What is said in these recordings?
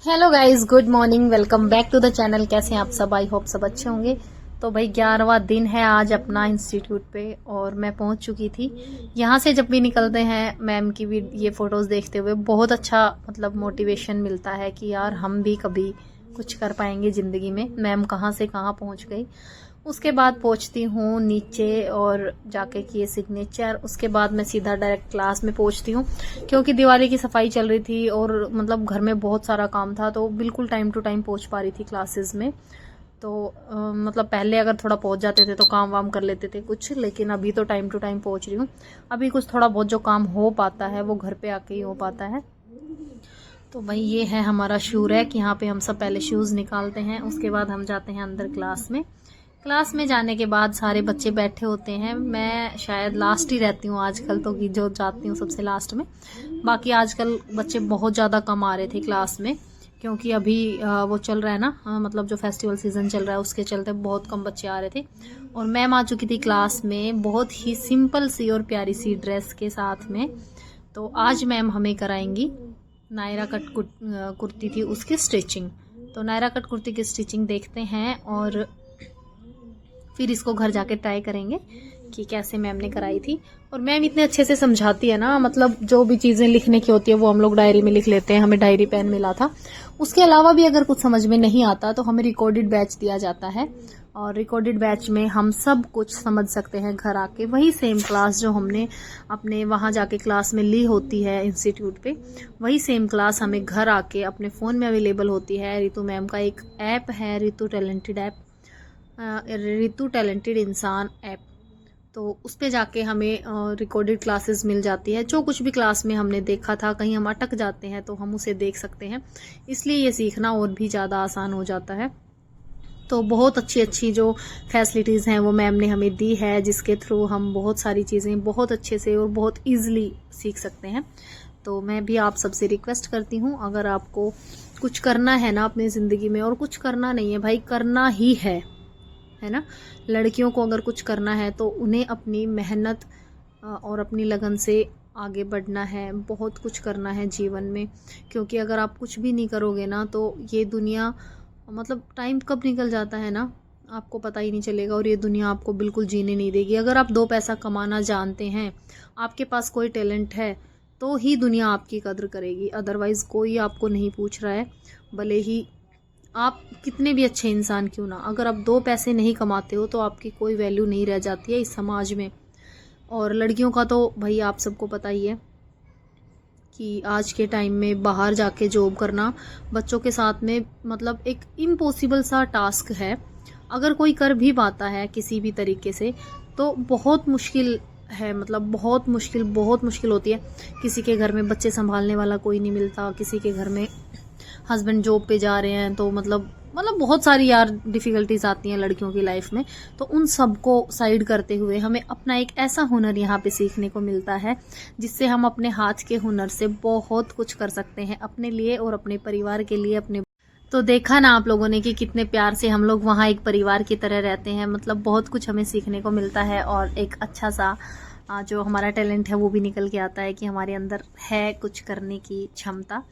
Hello guys, good morning. Welcome back to the channel. कैसे हैं आप सब? आई होप सब अच्छे होंगे। तो भाई 11वां दिन है आज अपना इंस्टीट्यूट पे और मैं पहुंच चुकी थी। यहाँ से जब भी निकलते हैं मैम की भी ये फोटोज देखते हुए बहुत अच्छा मतलब मोटिवेशन मिलता है कि यार हम भी कभी कुछ कर पाएंगे जिंदगी में। मैम कहाँ से कहाँ पहुंच गई। उसके बाद पहुंचती हूँ नीचे और जाके किए सिग्नेचर। उसके बाद मैं सीधा डायरेक्ट क्लास में पहुंचती हूँ क्योंकि दिवाली की सफाई चल रही थी और मतलब घर में बहुत सारा काम था, तो बिल्कुल टाइम टू टाइम पहुंच पा रही थी क्लासेस में। तो मतलब पहले अगर थोड़ा पहुंच जाते थे तो काम वाम कर लेते थे कुछ, लेकिन अभी तो टाइम टू टाइम पहुंच रही हूँ। अभी कुछ थोड़ा बहुत जो काम हो पाता है वो घर पे आके ही हो पाता है। तो भाई ये है हमारा शू रैक। यहाँ पे हम सब पहले शूज निकालते हैं, उसके बाद हम जाते हैं अंदर क्लास में। क्लास में जाने के बाद सारे बच्चे बैठे होते हैं। मैं शायद लास्ट ही रहती हूँ आजकल, तो कि जो जाती हूँ सबसे लास्ट में। बाकी आजकल बच्चे बहुत ज़्यादा कम आ रहे थे क्लास में क्योंकि अभी वो चल रहा है ना, मतलब जो फेस्टिवल सीजन चल रहा है उसके चलते बहुत कम बच्चे आ रहे थे। और मैम आ चुकी थी क्लास में बहुत ही सिंपल सी और प्यारी सी ड्रेस के साथ में। तो आज मैम हमें कराएंगी नायरा कट कुर्ती थी उसकी स्टिचिंग। तो नायरा कट कुर्ती की स्टिचिंग देखते हैं और फिर इसको घर जाके ट्राई करेंगे कि कैसे मैम ने कराई थी। और मैम इतने अच्छे से समझाती है ना, मतलब जो भी चीजें लिखने की होती है वो हम लोग डायरी में लिख लेते हैं। हमें डायरी पेन मिला था। उसके अलावा भी अगर कुछ समझ में नहीं आता तो हमें रिकॉर्डेड बैच दिया जाता है और रिकॉर्डेड बैच में हम सब कुछ समझ सकते हैं घर आके। वही सेम क्लास जो हमने अपने वहां जाके क्लास में ली होती है इंस्टीट्यूट पे, वही सेम क्लास हमें घर आके अपने फोन में अवेलेबल होती है। रितु मैम का एक ऐप है, Ritu talented app, Ritu talented इंसान ऐप। तो उस पे जाके हमें रिकॉर्डेड क्लासेस मिल जाती है। जो कुछ भी क्लास में हमने देखा था, कहीं हम अटक जाते हैं तो हम उसे देख सकते हैं। इसलिए ये सीखना और भी ज़्यादा आसान हो जाता है। तो बहुत अच्छी अच्छी जो फैसिलिटीज़ हैं वो मैम ने हमें दी है, जिसके थ्रू हम बहुत सारी चीज़ें बहुत अच्छे से और बहुत ईजिली सीख सकते हैं। तो मैं भी आप सबसे रिक्वेस्ट करती हूँ, अगर आपको कुछ करना है ना अपनी ज़िंदगी में, और कुछ करना नहीं है भाई, करना ही है ना। लड़कियों को अगर कुछ करना है तो उन्हें अपनी मेहनत और अपनी लगन से आगे बढ़ना है। बहुत कुछ करना है जीवन में, क्योंकि अगर आप कुछ भी नहीं करोगे ना तो ये दुनिया, मतलब टाइम कब निकल जाता है ना आपको पता ही नहीं चलेगा, और ये दुनिया आपको बिल्कुल जीने नहीं देगी। अगर आप दो पैसा कमाना जानते हैं, आपके पास कोई टैलेंट है, तो ही दुनिया आपकी कद्र करेगी। अदरवाइज कोई आपको नहीं पूछ रहा है, भले ही आप कितने भी अच्छे इंसान क्यों ना, अगर आप दो पैसे नहीं कमाते हो तो आपकी कोई वैल्यू नहीं रह जाती है इस समाज में। और लड़कियों का तो भाई आप सबको पता ही है कि आज के टाइम में बाहर जाके जॉब करना बच्चों के साथ में मतलब एक इम्पॉसिबल सा टास्क है। अगर कोई कर भी पाता है किसी भी तरीके से तो बहुत मुश्किल है, मतलब बहुत मुश्किल होती है। किसी के घर में बच्चे संभालने वाला कोई नहीं मिलता, किसी के घर में हस्बैंड जॉब पे जा रहे हैं, तो मतलब बहुत सारी यार डिफिकल्टीज आती हैं लड़कियों की लाइफ में। तो उन सबको साइड करते हुए हमें अपना एक ऐसा हुनर यहाँ पे सीखने को मिलता है जिससे हम अपने हाथ के हुनर से बहुत कुछ कर सकते हैं अपने लिए और अपने परिवार के लिए। अपने तो देखा ना आप लोगों ने कि कितने प्यार से हम लोग वहाँ एक परिवार की तरह रहते हैं। मतलब बहुत कुछ हमें सीखने को मिलता है और एक अच्छा सा जो हमारा टैलेंट है वो भी निकल के आता है कि हमारे अंदर है कुछ करने की क्षमता।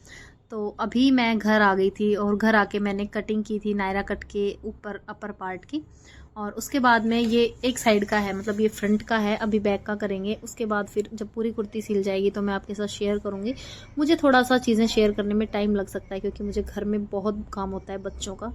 तो अभी मैं घर आ गई थी और घर आके मैंने कटिंग की थी नायरा कट के ऊपर अपर पार्ट की। और उसके बाद में ये एक साइड का है, मतलब ये फ्रंट का है, अभी बैक का करेंगे। उसके बाद फिर जब पूरी कुर्ती सिल जाएगी तो मैं आपके साथ शेयर करूंगी। मुझे थोड़ा सा चीज़ें शेयर करने में टाइम लग सकता है क्योंकि मुझे घर में बहुत काम होता है बच्चों का।